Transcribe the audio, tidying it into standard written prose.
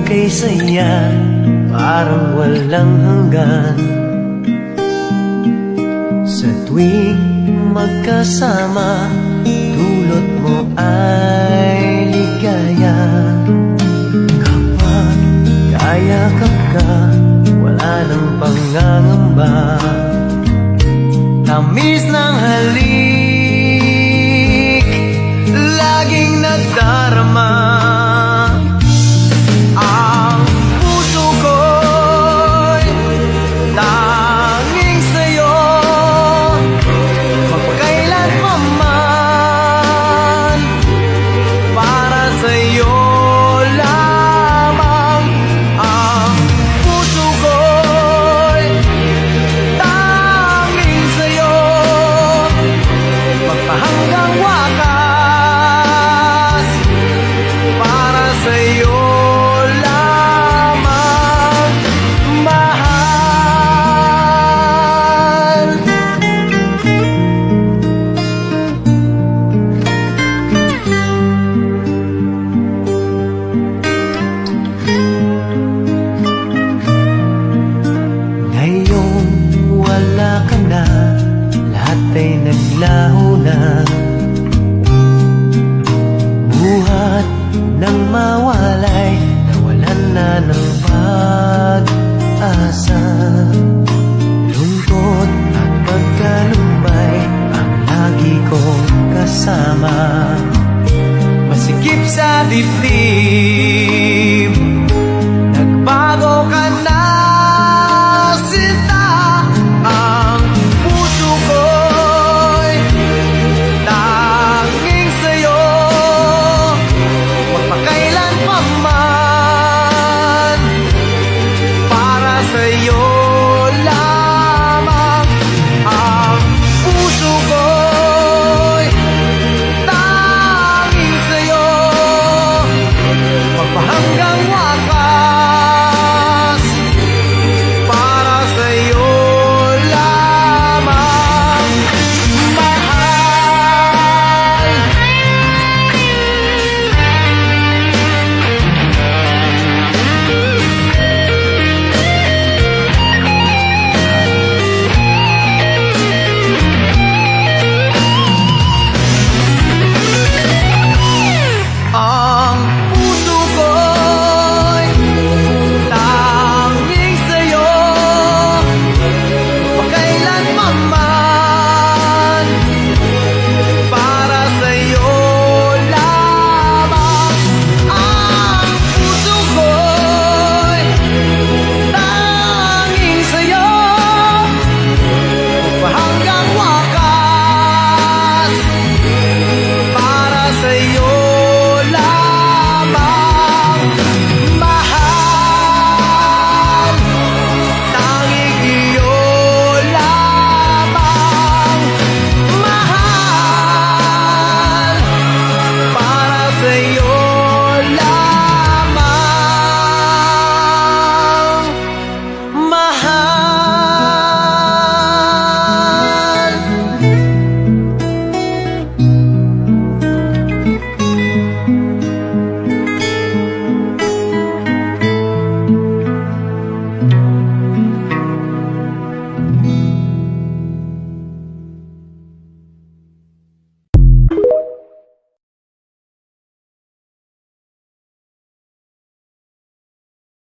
ika'y saya, parang walang hanggan. Sa tuwing magkasama, dulot mo ay ligaya. Kapag kayakap ka, wala nang pangangamba. Tamis ng halik, laging nadarama. Ang puso ko'y tanging sa'yo, magpakailan pa man. Para sa'yo lamang. Ang puso ko'y tanging sa'yo, magpahanggang wakas. Para sa'yo lamang, mahal. Ngayon wala ka na, lahat ay naglaho na. Buhat nang mawalay, nawalan na ng pag-asa. Lungkot at pagkalumbay ang lagi kong kasama. Masikip sa dibdib,